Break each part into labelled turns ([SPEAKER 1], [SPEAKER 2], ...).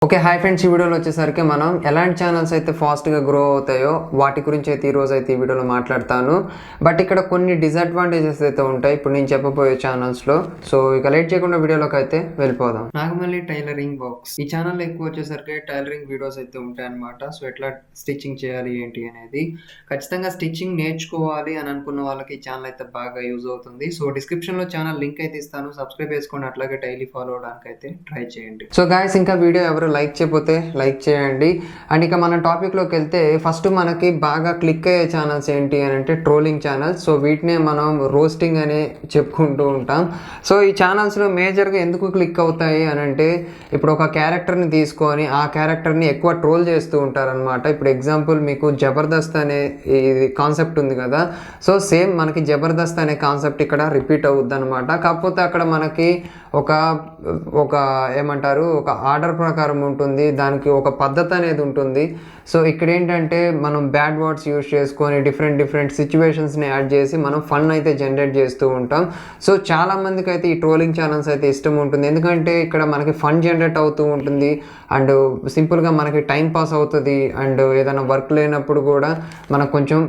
[SPEAKER 1] Okay hi friends, ఈ వీడియోలో వచ్చేసరికి మనం ఎలాంటి ఛానల్స్ అయితే ఫాస్ట్గా గ్రో అవుతాయో వాటి గురించి అయితే ఈరోజు అయితే ఈ వీడియోలో మాట్లాడతాను. బట్ ఇక్కడ కొన్ని డిసడ్వాంటేజెస్ అయితే ఉంటాయి ఇప్పుడు నేను చెప్పబోయే ఛానల్స్లో. సో ఇక లేట్ చేయకుండా వీడియోలోకి అయితే వెళ్ళిపోదాం. నాగమల్లి టైలరింగ్ బాక్స్ ఈ ఛానల్ ఎక్కువ వచ్చేసరికి టైలరింగ్ వీడియోస్ అయితే ఉంటాయి అనమాట. సో ఎట్లా స్టిచ్చింగ్ చేయాలి ఏంటి అనేది ఖచ్చితంగా స్టిచ్చింగ్ నేర్చుకోవాలి అని అనుకున్న వాళ్ళకి ఈ ఛానల్ అయితే బాగా యూజ్ అవుతుంది. సో డిస్క్రిప్షన్లో ఛానల్ లింక్ అయితే ఇస్తాను, సబ్స్క్రైబ్ చేసుకోండి, అట్లాగే డైలీ ఫాలో అవడానికి అయితే ట్రై చేయండి. సో గాయస్, ఇంకా వీడియో ఎవరు లైక్ చేయకపోతే లైక్ చేయండి. అండ్ ఇక మన టాపిక్లోకి వెళ్తే ఫస్ట్ మనకి బాగా క్లిక్ అయ్యే ఛానల్స్ ఏంటి అని అంటే ట్రోలింగ్ ఛానల్స్. సో వీటినే మనం రోస్టింగ్ అని చెప్పుకుంటూ ఉంటాం. సో ఈ ఛానల్స్లో మేజర్గా ఎందుకు క్లిక్ అవుతాయి అని అంటే ఇప్పుడు ఒక క్యారెక్టర్ని తీసుకొని ఆ క్యారెక్టర్ని ఎక్కువ ట్రోల్ చేస్తూ ఉంటారనమాట. ఇప్పుడు ఎగ్జాంపుల్ మీకు జబర్దస్త్ అనే ఇది కాన్సెప్ట్ ఉంది కదా. సో సేమ్ మనకి జబర్దస్త్ అనే కాన్సెప్ట్ ఇక్కడ రిపీట్ అవుద్ది అనమాట. కాకపోతే అక్కడ మనకి ఒక ఏమంటారు ఒక ఆర్డర్ ప్రకారం ఉంటుంది, దానికి ఒక పద్ధతి అనేది ఉంటుంది. సో ఇక్కడ ఏంటంటే మనం బ్యాడ్ వర్డ్స్ యూజ్ చేసుకొని డిఫరెంట్ సిచ్యువేషన్స్ని యాడ్ చేసి మనం ఫన్ అయితే జనరేట్ చేస్తూ ఉంటాం. సో చాలామందికి అయితే ఈ ట్రోలింగ్ ఛానల్స్ అయితే ఇష్టం ఉంటుంది, ఎందుకంటే ఇక్కడ మనకి ఫన్ జనరేట్ అవుతూ ఉంటుంది అండ్ సింపుల్గా మనకి టైం పాస్ అవుతుంది. అండ్ ఏదైనా వర్క్ లేనప్పుడు కూడా మనకు కొంచెం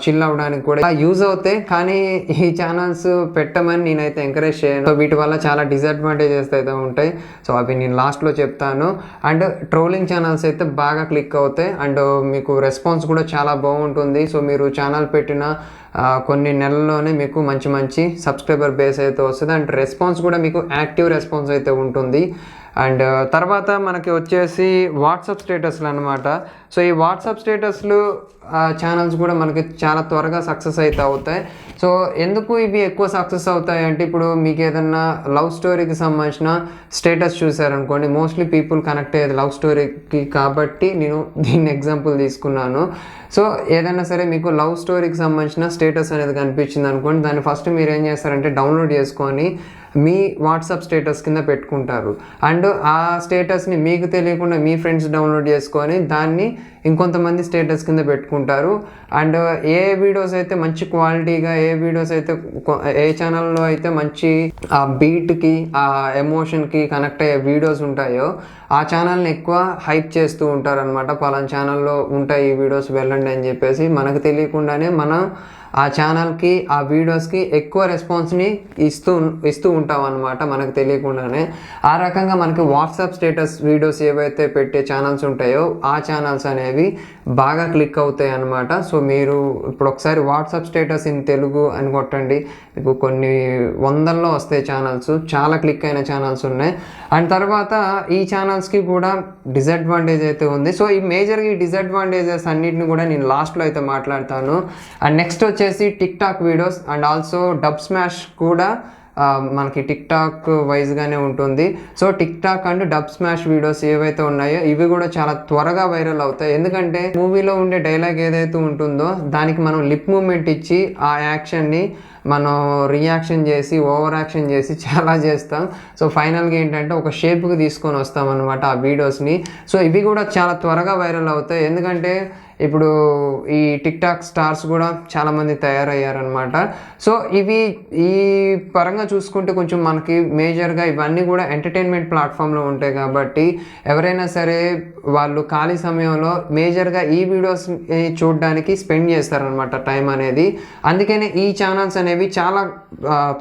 [SPEAKER 1] చిల్ అవ్వడానికి కూడా యూజ్ అవుతాయి. కానీ ఈ ఛానల్స్ పెట్టమని నేనైతే ఎంకరేజ్ చేయను. సో వీటి వల్ల చాలా డిసడ్వాంటేజెస్ అయితే ఉంటాయి. సో అవి నేను లాస్ట్లో చెప్తాను. అండ్ ట్రోలింగ్ ఛానల్స్ అయితే బాగా క్లిక్ అవుతాయి అండ్ మీకు రెస్పాన్స్ కూడా చాలా బాగుంటుంది. సో మీరు ఛానల్ పెట్టిన కొన్ని నెలల్లోనే మీకు మంచి సబ్స్క్రైబర్ బేస్ అయితే వస్తుంది అండ్ రెస్పాన్స్ కూడా మీకు యాక్టివ్ రెస్పాన్స్ అయితే ఉంటుంది. అండ్ తర్వాత మనకి వచ్చేసి వాట్సాప్ స్టేటస్లు అనమాట. సో ఈ వాట్సాప్ స్టేటస్లు ఛానల్స్ కూడా మనకి చాలా త్వరగా సక్సెస్ అయితే అవుతాయి. సో ఎందుకు ఇవి ఎక్కువ సక్సెస్ అవుతాయి అంటే ఇప్పుడు మీకు ఏదన్నా లవ్ స్టోరీకి సంబంధించిన స్టేటస్ చూసారనుకోండి, మోస్ట్లీ పీపుల్ కనెక్ట్ అయ్యేది లవ్ స్టోరీకి కాబట్టి నేను దీన్ని ఎగ్జాంపుల్ తీసుకున్నాను. సో ఏదైనా సరే మీకు లవ్ స్టోరీకి సంబంధించిన స్టేటస్ అనేది కనిపించింది అనుకోండి, దాన్ని ఫస్ట్ మీరు ఏం చేస్తారంటే డౌన్లోడ్ చేసుకొని మీ వాట్సాప్ స్టేటస్ కింద పెట్టుకుంటారు. అండ్ ఆ స్టేటస్ని మీకు తెలియకుండా మీ ఫ్రెండ్స్ డౌన్లోడ్ చేసుకొని దాన్ని ఇంకొంతమంది స్టేటస్ కింద పెట్టుకుంటారు. అండ్ ఏ వీడియోస్ అయితే మంచి క్వాలిటీగా, ఏ వీడియోస్ అయితే ఏ ఛానల్లో అయితే మంచి ఆ బీట్కి ఆ ఎమోషన్కి కనెక్ట్ అయ్యే వీడియోస్ ఉంటాయో ఆ ఛానల్ని ఎక్కువ హైప్ చేస్తూ ఉంటారనమాట. పలానా ఛానల్లో ఉంటాయి ఈ వీడియోస్, వెళ్ళండి అని చెప్పేసి మనకు తెలియకుండానే మనం ఆ ఛానల్కి ఆ వీడియోస్కి ఎక్కువ రెస్పాన్స్ని ఇస్తూ ఉంటాం అనమాట మనకు తెలియకుండానే. ఆ రకంగా మనకి వాట్సాప్ స్టేటస్ వీడియోస్ ఏవైతే పెట్టే ఛానల్స్ ఉంటాయో ఆ ఛానల్స్ అనేవి బాగా క్లిక్ అవుతాయి అనమాట. సో మీరు ఇప్పుడు ఒకసారి వాట్సాప్ స్టేటస్ ఇన్ తెలుగు అని కొట్టండి, మీకు కొన్ని వందల్లో వస్తాయి ఛానల్స్, చాలా క్లిక్ అయిన ఛానల్స్ ఉన్నాయి. అండ్ తర్వాత ఈ ఛానల్స్కి కూడా డిసడ్వాంటేజ్ అయితే ఉంది. సో ఈ మేజర్గా ఈ డిసడ్వాంటేజెస్ అన్నిటిని కూడా నేను లాస్ట్లో అయితే మాట్లాడతాను. అండ్ నెక్స్ట్ వచ్చేసి tick talk videos and also dub smash కూడా మనకి టిక్ టాక్ వైజ్గానే ఉంటుంది. So tick talk and dub smash videos ఏవైతే ఉన్నాయో ఇవి కూడా చాలా త్వరగా వైరల్ అవుతాయి. ఎందుకంటే మూవీలో ఉండే డైలాగ్ ఏదైతే ఉంటుందో దానికి మనం లిప్ మూమెంట్ ఇచ్చి ఆ యాక్షన్ని మనం రియాక్షన్ చేసి ఓవర్ యాక్షన్ చేసి చాలా చేస్తాం. సో ఫైనల్గా ఏంటంటే ఒక షేప్కి తీసుకొని వస్తాం అనమాట ఆ వీడియోస్ని. సో ఇవి కూడా చాలా త్వరగా వైరల్ అవుతాయి, ఎందుకంటే ఇప్పుడు ఈ టిక్ టాక్ స్టార్స్ కూడా చాలామంది తయారయ్యారనమాట. సో ఇవి ఈ పరంగా చూసుకుంటే కొంచెం మనకి మేజర్గా ఇవన్నీ కూడా ఎంటర్టైన్మెంట్ ప్లాట్ఫామ్లో ఉంటాయి కాబట్టి ఎవరైనా సరే వాళ్ళు ఖాళీ సమయంలో మేజర్గా ఈ వీడియోస్ చూడడానికి స్పెండ్ చేస్తారనమాట టైం అనేది. అందుకనే ఈ ఛానల్స్ అనేవి చాలా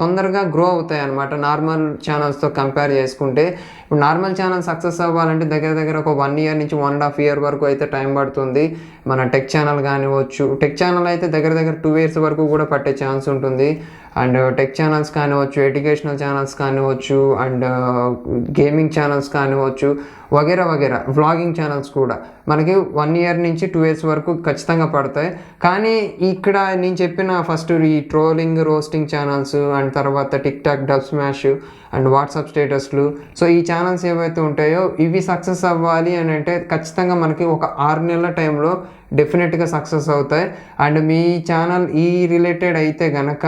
[SPEAKER 1] తొందరగా గ్రో అవుతాయి అనమాట నార్మల్ ఛానల్స్తో కంపేర్ చేసుకుంటే. ఇప్పుడు నార్మల్ ఛానల్ సక్సెస్ అవ్వాలంటే దగ్గర ఒక 1 year నుంచి 1.5 year వరకు అయితే టైం పడుతుంది. మన టెక్ ఛానల్ కానివచ్చు, టెక్ ఛానల్ అయితే దగ్గర 2 years వరకు కూడా పట్టే ఛాన్స్ ఉంటుంది. అండ్ టెక్ ఛానల్స్ కానివచ్చు, ఎడ్యుకేషనల్ ఛానల్స్ కానివచ్చు, అండ్ గేమింగ్ ఛానల్స్ కానివచ్చు, వగేరా వ్లాగింగ్ ఛానల్స్ కూడా మనకి 1 year నుంచి 2 years వరకు ఖచ్చితంగా పడతాయి. కానీ ఇక్కడ నేను చెప్పిన ఫస్ట్ ఈ ట్రోలింగ్ రోస్టింగ్ ఛానల్స్ అండ్ తర్వాత TikTok Dubsmash and WhatsApp స్టేటస్లు, సో ఈ ఛానల్స్ ఏవైతే ఉంటాయో ఇవి సక్సెస్ అవ్వాలి అని అంటే ఖచ్చితంగా మనకి ఒక 6 నెలల టైంలో డెఫినెట్గా సక్సెస్ అవుతాయి. అండ్ మీ ఛానల్ ఈ రిలేటెడ్ అయితే కనుక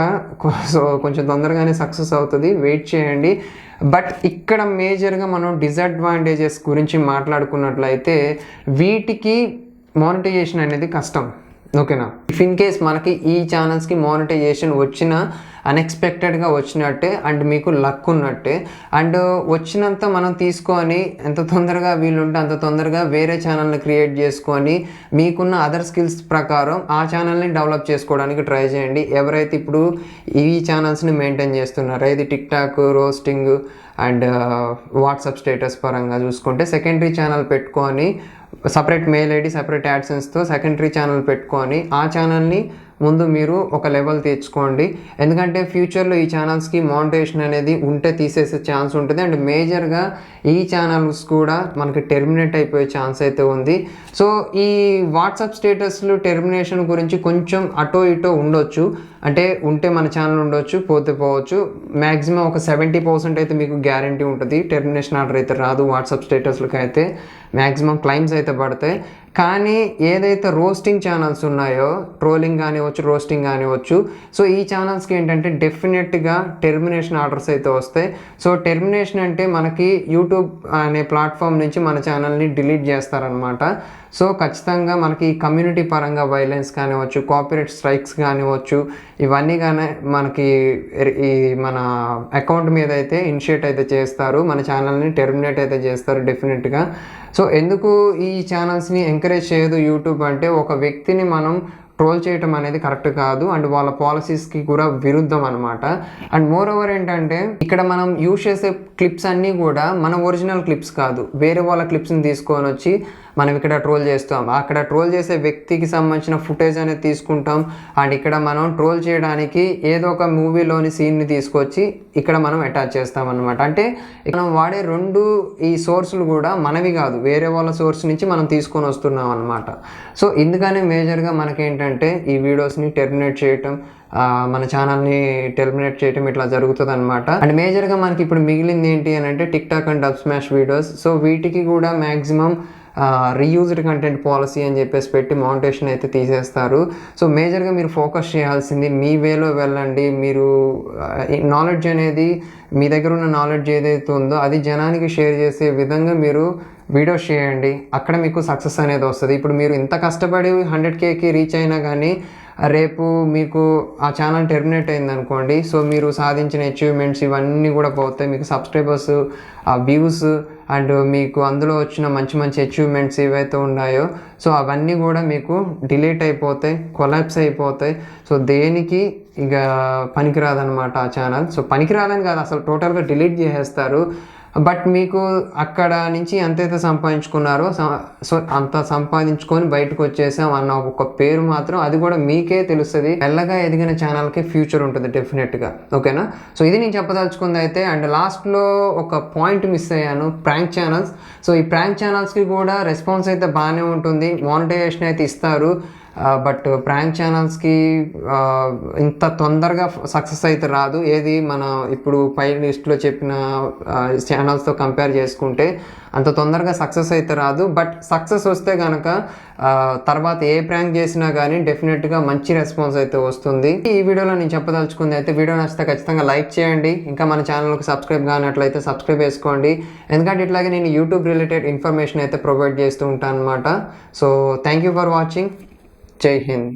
[SPEAKER 1] సో కొంచెం తొందరగానే సక్సెస్ అవుతుంది, వెయిట్ చేయండి. బట్ ఇక్కడ మేజర్గా మనం డిసడ్వాంటేజెస్ గురించి మాట్లాడుకున్నట్లయితే వీటికి మానిటైజేషన్ అనేది కష్టం. ఓకేనా. ఇఫ్ ఇన్ కేస్ మనకి ఈ ఛానల్స్కి మానిటైజేషన్ వచ్చిన అన్ఎక్స్పెక్టెడ్గా వచ్చినట్టే అండ్ మీకు లక్ ఉన్నట్టే. అండ్ వచ్చినంత మనం తీసుకొని ఎంత తొందరగా వీలుంటే అంత తొందరగా వేరే ఛానల్ని క్రియేట్ చేసుకొని మీకున్న అదర్ స్కిల్స్ ప్రకారం ఆ ఛానల్ని డెవలప్ చేసుకోవడానికి ట్రై చేయండి. ఎవరైతే ఇప్పుడు ఈ ఛానల్స్ని మెయింటైన్ చేస్తున్నారో, ఇది TikTok, roasting and WhatsApp status పరంగా చూసుకుంటే సెకండరీ ఛానల్ పెట్టుకొని సపరేట్ మెయిల్ ఐడి, సపరేట్ యాడ్సెన్స్తో సెకండరీ ఛానల్ పెట్టుకొని ఆ ఛానల్ని ముందు మీరు ఒక లెవెల్ తెచ్చుకోండి. ఎందుకంటే ఫ్యూచర్లో ఈ ఛానల్స్కి మానిటైజేషన్ అనేది ఉంటే తీసేసే ఛాన్స్ ఉంటుంది. అండ్ మేజర్గా ఈ ఛానల్స్ కూడా మనకి టెర్మినేట్ అయిపోయే ఛాన్స్ అయితే ఉంది. సో ఈ వాట్సాప్ స్టేటస్లు టెర్మినేషన్ గురించి కొంచెం అటో ఇటో ఉండొచ్చు. అంటే ఉంటే మన ఛానల్ ఉండొచ్చు, పోతే పోవచ్చు. మ్యాక్సిమం ఒక 70% అయితే మీకు గ్యారంటీ ఉంటుంది. టెర్మినేషన్ ఆర్డర్ అయితే రాదు. వాట్సాప్ స్టేటస్లకి అయితే మ్యాక్సిమం క్లైమ్స్ అయితే పడతాయి. కానీ ఏదైతే రోస్టింగ్ ఛానల్స్ ఉన్నాయో, ట్రోలింగ్ కానివచ్చు, రోస్టింగ్ కానివచ్చు, సో ఈ ఛానల్స్కి ఏంటంటే డెఫినెట్గా టెర్మినేషన్ ఆర్డర్స్ అయితే వస్తాయి. సో టెర్మినేషన్ అంటే మనకి యూట్యూబ్ అనే ప్లాట్ఫామ్ నుంచి మన ఛానల్ని డిలీట్ చేస్తారనమాట. సో ఖచ్చితంగా మనకి కమ్యూనిటీ పరంగా వైలెన్స్ కానివచ్చు, కాపీరైట్ స్ట్రైక్స్ కానివచ్చు, ఇవన్నీ కానీ మనకి ఈ మన అకౌంట్ మీద అయితే ఇనిషియేట్ అయితే చేస్తారు. మన ఛానల్ని టెర్మినేట్ అయితే చేస్తారు డెఫినెట్గా. సో ఎందుకు ఈ ఛానల్స్ని ఎంకరేజ్ చేయదు యూట్యూబ్ అంటే, ఒక వ్యక్తిని మనం ట్రోల్ చేయటం అనేది కరెక్ట్ కాదు అండ్ వాళ్ళ పాలసీస్కి కూడా విరుద్ధం అనమాట. అండ్ మోర్ ఓవర్ ఏంటంటే ఇక్కడ మనం యూజ్ చేసే క్లిప్స్ అన్నీ కూడా మన ఒరిజినల్ క్లిప్స్ కాదు, వేరే వాళ్ళ క్లిప్స్ని తీసుకొని వచ్చి మనం ఇక్కడ ట్రోల్ చేస్తాం. అక్కడ ట్రోల్ చేసే వ్యక్తికి సంబంధించిన ఫుటేజ్ అనేది తీసుకుంటాం. అండ్ ఇక్కడ మనం ట్రోల్ చేయడానికి ఏదో ఒక మూవీలోని సీన్ని తీసుకొచ్చి ఇక్కడ మనం అటాచ్ చేస్తాం అనమాట. అంటే మనం వాడే ఈ సోర్సులు కూడా మనవి కాదు, వేరే వాళ్ళ సోర్స్ నుంచి మనం తీసుకొని వస్తున్నాం అనమాట. సో ఇందుకనే మేజర్గా మనకేంటంటే ఈ వీడియోస్ని టెర్మినేట్ చేయటం, మన ఛానల్ని టెర్మినేట్ చేయటం ఇట్లా జరుగుతుంది అనమాట. అండ్ మేజర్గా మనకి ఇప్పుడు మిగిలింది ఏంటి అని అంటే tick talk and dub smash videos. So వీటికి కూడా మ్యాక్సిమం రీయూజ్డ్ కంటెంట్ పాలసీ అని చెప్పేసి పెట్టి మానిటైజేషన్ అయితే తీసేస్తారు. సో మేజర్గా మీరు ఫోకస్ చేయాల్సింది మీ వేలో వెళ్ళండి. మీరు నాలెడ్జ్ అనేది, మీ దగ్గర ఉన్న నాలెడ్జ్ ఏదైతే ఉందో అది జనానికి షేర్ చేసే విధంగా మీరు వీడియోస్ చేయండి. అక్కడ మీకు సక్సెస్ అనేది వస్తుంది. ఇప్పుడు మీరు ఇంత కష్టపడి 100Kకి రీచ్ అయినా కానీ రేపు మీకు ఆ ఛానల్ టెర్మినేట్ అయిందనుకోండి, సో మీరు సాధించిన అచీవ్మెంట్స్ ఇవన్నీ కూడా పోతాయి. మీకు సబ్స్క్రైబర్స్, వ్యూస్ అండ్ మీకు అందులో వచ్చిన మంచి మంచి అచీవ్మెంట్స్ ఏవైతే ఉన్నాయో సో అవన్నీ కూడా మీకు డిలీట్ అయిపోతాయి, కొలాప్స్ అయిపోతాయి. సో దేనికి ఇక పనికిరాదనమాట ఆ ఛానల్. సో పనికిరాదని కాదు, అసలు టోటల్గా డిలీట్ చేసేస్తారు. బట్ మీకు అక్కడ నుంచి ఎంతైతే సంపాదించుకున్నారో సో అంత సంపాదించుకొని బయటకు వచ్చేసాం అన్న ఒక పేరు మాత్రం అది కూడా మీకే తెలుస్తుంది. మెల్లగా ఎదిగిన ఛానల్కి ఫ్యూచర్ ఉంటుంది డెఫినెట్గా. ఓకేనా. సో ఇది నేను చెప్పదలుచుకుంది అయితే. అండ్ లాస్ట్లో ఒక పాయింట్ మిస్ అయ్యాను, ప్రాంక్ ఛానల్స్. సో ఈ ప్రాంక్ ఛానల్స్కి కూడా రెస్పాన్స్ అయితే బాగానే ఉంటుంది, మానిటైజేషన్ అయితే ఇస్తారు. బట్ ప్రాంక్ ఛానల్స్కి ఇంత తొందరగా సక్సెస్ అయితే రాదు. ఏది మన ఇప్పుడు పై లిస్ట్లో చెప్పిన ఛానల్స్తో కంపేర్ చేసుకుంటే అంత తొందరగా సక్సెస్ అయితే రాదు. బట్ సక్సెస్ వస్తే కనుక తర్వాత ఏ ప్రాంక్ చేసినా కానీ డెఫినెట్గా మంచి రెస్పాన్స్ అయితే వస్తుంది. ఈ వీడియోలో నేను చెప్పదలుచుకుంది అయితే, వీడియో నచ్చితే ఖచ్చితంగా లైక్ చేయండి. ఇంకా మన ఛానల్కి సబ్స్క్రైబ్ కానట్లయితే సబ్స్క్రైబ్ చేసుకోండి. ఎందుకంటే ఇట్లాగే నేను యూట్యూబ్ రిలేటెడ్ ఇన్ఫర్మేషన్ అయితే ప్రొవైడ్ చేస్తూ ఉంటాను అనమాట. So thank you for watching. జై హింద్.